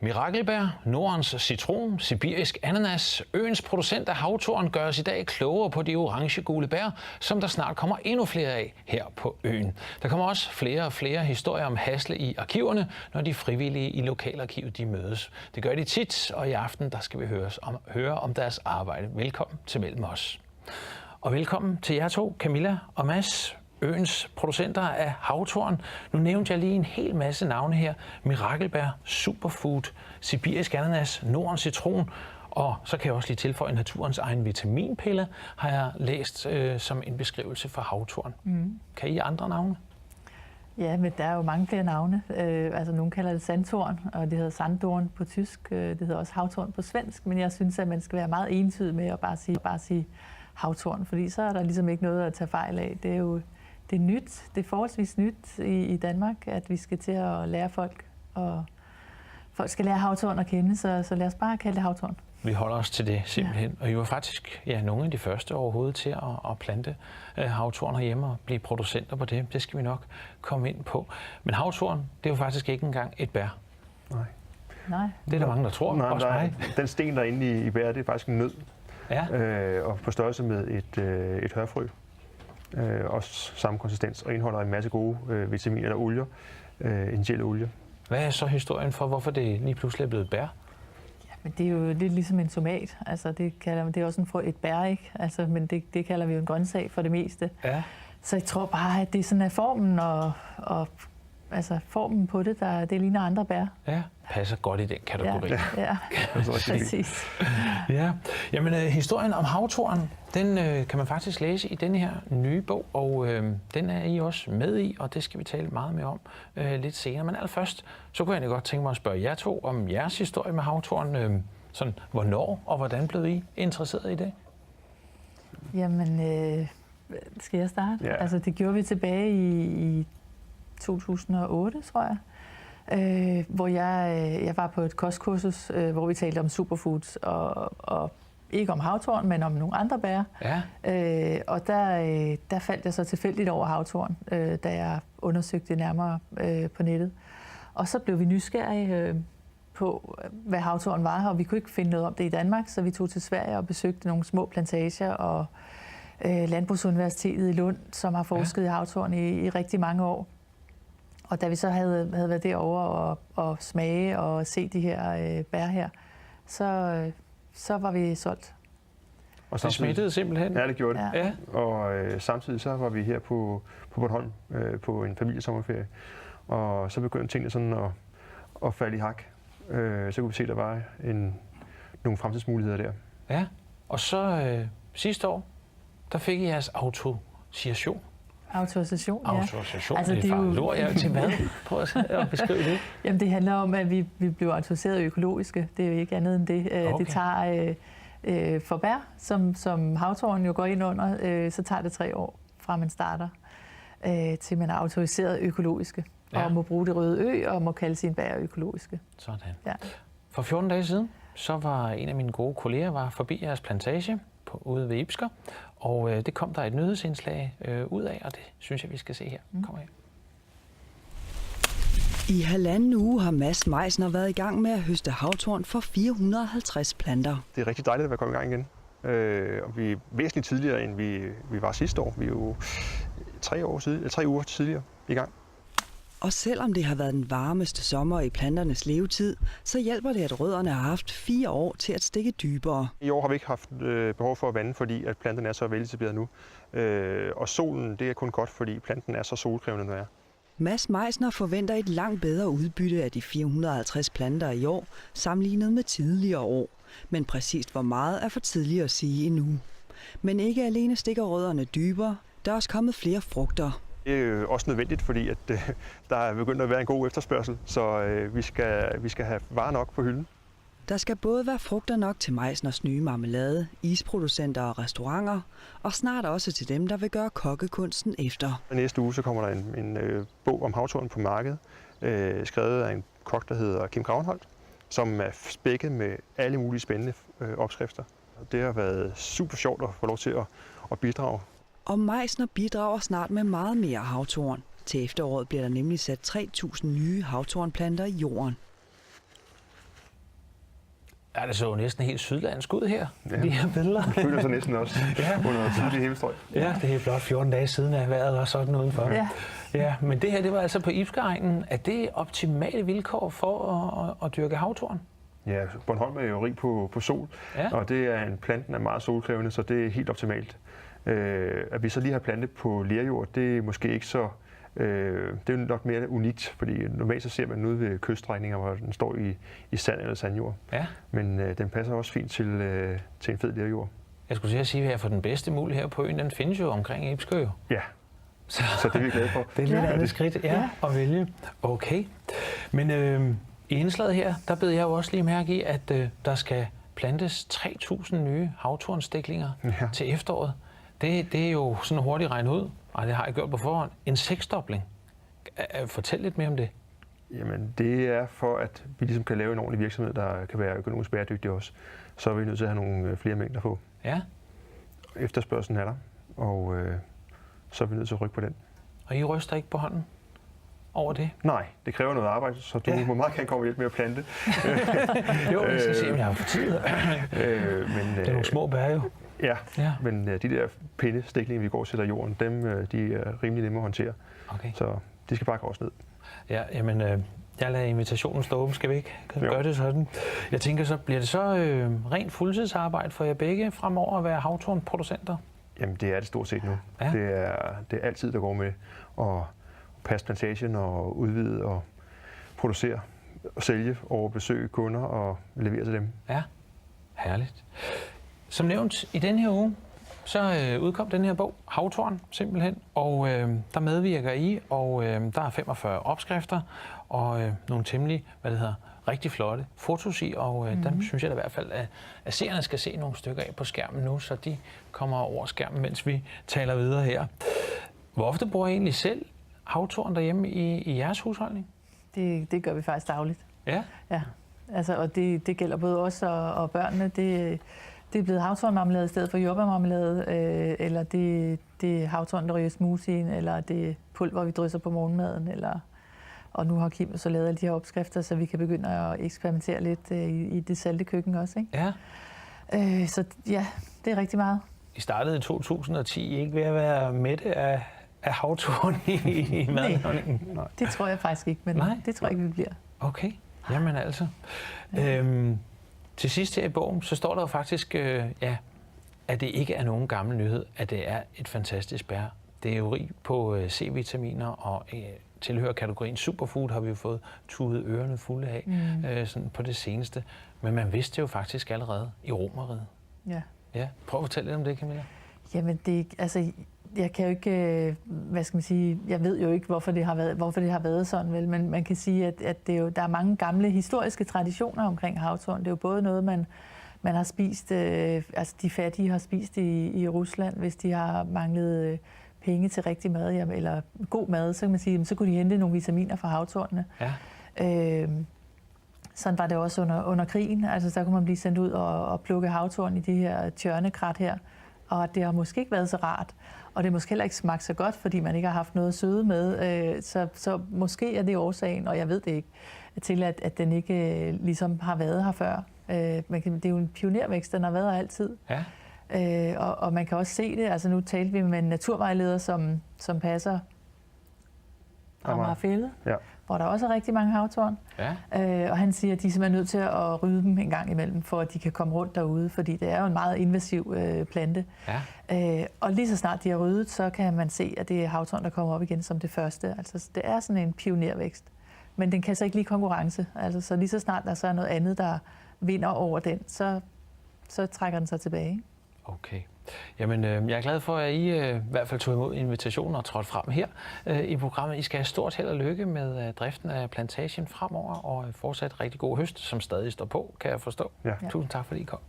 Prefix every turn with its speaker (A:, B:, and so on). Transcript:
A: Mirakelbær, Nordens citron, sibirisk ananas, øens producent af havtorn gør os i dag klogere på de orange-gule bær, som der snart kommer endnu flere af her på øen. Der kommer også flere og flere historier om hasle i arkiverne, når de frivillige i lokalarkivet de mødes. Det gør de tit, og i aften der skal vi høre om deres arbejde. Velkommen til Mellem os. Og velkommen til jer to, Camilla og Mads, øens producenter af havtorn. Nu nævnte jeg lige en hel masse navne her. Mirakelbær, Superfood, sibirisk ananas, Nordens citron, og så kan jeg også lige tilføje naturens egen vitaminpille, har jeg læst som en beskrivelse for havtorn. Kan I andre navne?
B: Ja, men der er jo mange flere navne. Altså nogen kalder det sandtorn, og det hedder sanddorn på tysk. Det hedder også havtorn på svensk, men jeg synes, at man skal være meget entydig med at bare sige havtorn, fordi så er der ligesom ikke noget at tage fejl af. Det er jo det er nyt. Det er forholdsvis nyt i Danmark, at vi skal til at lære folk, og folk skal lære havtorn at kende, så lad os bare kalde det havtorn.
A: Vi holder os til det simpelthen, og I var faktisk nogle af de første overhovedet til at plante havtorn herhjemme og blive producenter på det. Det skal vi nok komme ind på. Men havtorn, det er jo faktisk ikke engang et bær.
B: Nej.
A: Det er der mange, der tror.
C: Nej,
A: også mig.
C: Den sten, der er inde i bæret, det er faktisk en nød.
A: Ja.
C: Og på størrelse med et hørfrø. Også samme konsistens, og indeholder en masse gode vitaminer og olier, essentielle olier.
A: Hvad er så historien for, hvorfor det lige pludselig er blevet bær?
B: Ja, men det er jo lidt ligesom en tomat. Altså, det er også et bær, ikke? Altså, men det kalder vi jo en grøntsag for det meste.
A: Ja.
B: Så jeg tror bare, at det er sådan af formen og altså formen på det, det ligner andre bær.
A: Ja, passer godt i den kategori.
B: Ja. Præcis.
A: Ja, jamen historien om havtorn, den kan man faktisk læse i denne her nye bog, og den er I også med i, og det skal vi tale meget mere om lidt senere. Men allerførst, så kunne jeg egentlig godt tænke mig at spørge jer to om jeres historie med havtorn. Sådan, hvornår og hvordan blev I interesseret i det?
B: Jamen, skal jeg starte?
C: Ja.
B: Altså, det gjorde vi tilbage i 2008, tror jeg, hvor jeg var på et kostkursus, hvor vi talte om superfoods, og ikke om havtorn, men om nogle andre bær.
A: Ja.
B: Og der faldt jeg så tilfældigt over havtorn, da jeg undersøgte det nærmere på nettet. Og så blev vi nysgerrige på, hvad havtorn var, og vi kunne ikke finde noget om det i Danmark, så vi tog til Sverige og besøgte nogle små plantager og Landbrugsuniversitetet i Lund, som har forsket i havtorn i rigtig mange år. Og da vi så havde været derovre og smage og se de her bær her, så var vi solgt.
C: Og
A: Det smittede simpelthen?
C: Ja, det gjorde det.
B: Ja.
C: Og samtidig så var vi her på Bornholm på en familiesommerferie. Og så begyndte tingene sådan at falde i hak. Så kunne vi se, at der var nogle fremtidsmuligheder der.
A: Ja, og så sidste år, der fik I jeres autorisation.
B: Autorisation, ja.
A: Autorisation, altså, det er jo jeg til hvad? Prøv at beskrive det.
B: Jamen, det handler om, at vi blev autoriseret økologiske. Det er jo ikke andet end det. Okay. Det tager for bær, som havtorn jo går ind under, så tager det 3 år fra man starter, til man er autoriseret økologiske. Ja. Og må bruge det røde ø, og må kalde sine bær økologiske.
A: Sådan.
B: Ja.
A: For 14 dage siden, så var en af mine gode kolleger forbi jeres plantage ude ved Ibsker, og det kom der et nyhedsindslag ud af, og det synes jeg, vi skal se her. Kom her.
D: I 1,5 uge har Mads Meisner været i gang med at høste havtorn for 450 planter.
C: Det er rigtig dejligt at være kommet i gang igen. Og vi er væsentligt tidligere, end vi var sidste år. Vi er jo 3 uger tidligere i gang.
D: Og selvom det har været den varmeste sommer i planternes levetid, så hjælper det, at rødderne har haft 4 år til at stikke dybere.
C: I år har vi ikke haft behov for at vande, fordi at planterne er så veletableret nu. Og solen, det er kun godt, fordi planten er så solkrævende, når er.
D: Mads Meisner forventer et langt bedre udbytte af de 450 planter i år, sammenlignet med tidligere år. Men præcist hvor meget er for tidligt at sige endnu. Men ikke alene stikker rødderne dybere, der er også kommet flere frugter.
C: Det er jo også nødvendigt, fordi at, der er begyndt at være en god efterspørgsel, så vi skal have varer nok på hylden.
D: Der skal både være frugter nok til Meisners nye marmelade, isproducenter og restauranter, og snart også til dem, der vil gøre kokkekunsten efter.
C: Næste uge så kommer der en bog om havtorn på markedet, skrevet af en kok, der hedder Kim Gravenholt, som er spækket med alle mulige spændende opskrifter. Det har været super sjovt at få lov til at bidrage.
D: Og Meisner bidrager snart med meget mere havtorn. Til efteråret bliver der nemlig sat 3.000 nye havtornplanter i jorden.
A: Ja, det så jo næsten helt sydlandsk ud her,
C: Ja.
A: de her billeder.
C: Det føler sig næsten også under tidlig himmelstrøg.
A: Ja, det er blot 14 dage siden, at vejret var sådan udenfor.
B: Ja.
A: Ja, men det her, det var altså på Ibskeegnen. Er det optimale vilkår for at dyrke havtorn?
C: Ja, Bornholm er jo rig på sol,
A: Ja.
C: og det er planten er meget solkrævende, så det er helt optimalt. At vi så lige har plantet på lerjord, det er måske ikke så... det er jo nok mere unikt, fordi normalt så ser man den ude ved kyststrækninger, hvor den står i sand eller sandjord.
A: Ja.
C: Men den passer også fint til en fed lerjord.
A: Jeg skulle til at sige, at jeg får den bedste mulighed her på øen, den findes jo omkring Ibskø. jo.
C: Ja, så det er vi glade for.
A: Det er lidt andet skridt, at vælge. Okay. Men i indslaget her, der bed jeg jo også lige mærke i, at der skal plantes 3.000 nye havtornstiklinger til efteråret. Det er jo sådan hurtigt regnet ud, og det har jeg gjort på forhånd. En seksdobling. Fortæl lidt mere om det.
C: Jamen, det er for, at vi ligesom kan lave en ordentlig virksomhed, der kan være økonomisk bæredygtig også. Så er vi nødt til at have nogle flere mængder på.
A: Ja.
C: Efterspørgselen er der, og så er vi nødt til at rykke på den.
A: Og I ryster ikke på hånden over det?
C: Nej, det kræver noget arbejde, så du må meget gerne komme og hjælpe med at plante.
A: Jo, jeg skal se, om jeg har for tid. Det er nogle små bær jo.
C: Ja, men de der pindestiklinger, vi går og sætter i jorden, dem de er rimelig nemme at håndtere.
A: Okay.
C: Så de skal bare grås ned.
A: Ja, jamen, jeg lader invitationen stå åben. Skal vi ikke gøre det sådan? Jeg tænker så, bliver det så rent fuldtidsarbejde for jer begge fremover at være havtornproducenter?
C: Jamen, det er det stort set nu.
A: Ja.
C: Det er altid, der går med at passe plantagen og udvide og producere og sælge og besøge kunder og levere til dem.
A: Ja, herligt. Som nævnt, i den her uge, så udkom den her bog, Havtorn, simpelthen, og der medvirker I, og der er 45 opskrifter, og nogle temmelig, rigtig flotte fotos i, og dem synes jeg da i hvert fald, at seerne skal se nogle stykker af på skærmen nu, så de kommer over skærmen, mens vi taler videre her. Hvor ofte bruger I egentlig selv havtorn derhjemme i jeres husholdning?
B: Det gør vi faktisk dagligt.
A: Ja?
B: Ja, altså, og det gælder både os og børnene. Det er blevet havtornmarmelade i stedet for jordbærmarmelade, eller det er havtorn, der ryger smoothien, eller det er pulver, vi drysser på morgenmaden, og nu har Kim så lavet alle de her opskrifter, så vi kan begynde at eksperimentere lidt i det salte køkken også, ikke?
A: Ja.
B: Så ja, det er rigtig meget.
A: I startede i 2010, ikke ved at være mætte af havtorn i madlavningen?
C: Nej.
B: Det tror jeg faktisk ikke, men det tror jeg ikke, vi bliver.
A: Okay, jamen altså. Til sidst her i bogen, så står der jo faktisk, at det ikke er nogen gammel nyhed, at det er et fantastisk bær. Det er jo rig på C-vitaminer, og tilhører kategorien superfood, har vi jo fået tudet ørerne fulde af sådan på det seneste. Men man vidste jo faktisk allerede i Romerriget.
B: Ja.
A: Ja, prøv at fortælle lidt om det, Camilla.
B: Jamen, jeg kan jo ikke, jeg ved jo ikke, hvorfor det har været sådan, vel, men man kan sige, at der er mange gamle historiske traditioner omkring havtorn. Det er jo både noget, man har spist, altså de fattige har spist i Rusland, hvis de har manglet penge til rigtig mad, eller god mad, så kan man sige, så kunne de hente nogle vitaminer fra havtornene.
A: Ja.
B: Sådan var det også under krigen, altså så kunne man blive sendt ud og plukke havtorn i de her tjørnekrat her, og det har måske ikke været så rart, og det har måske heller ikke smagt så godt, fordi man ikke har haft noget søde med, så måske er det årsagen, og jeg ved det ikke, til at den ikke ligesom har været her før. Det er jo en pionervækst, den har været her altid.
A: Ja.
B: Og man kan også se det, altså nu talte vi med en naturvejleder, som passer Amagerfælled, hvor der også er rigtig mange havtorn.
A: Ja.
B: Og han siger, at de er simpelthen nødt til at rydde dem en gang imellem, for at de kan komme rundt derude, fordi det er jo en meget invasiv plante.
A: Ja.
B: Og lige så snart de er ryddet, så kan man se, at det er havtorn, der kommer op igen som det første. Altså det er sådan en pionervækst. Men den kan så ikke lide konkurrence. Altså, så lige så snart der så er noget andet, der vinder over den, så trækker den sig tilbage.
A: Okay. Jamen, jeg er glad for, at I i hvert fald tog imod invitationen og trådte frem her i programmet. I skal have stort held og lykke med driften af plantagen fremover, og fortsat rigtig god høst, som stadig står på, kan jeg forstå.
C: Ja.
A: Tusind tak, fordi I kom.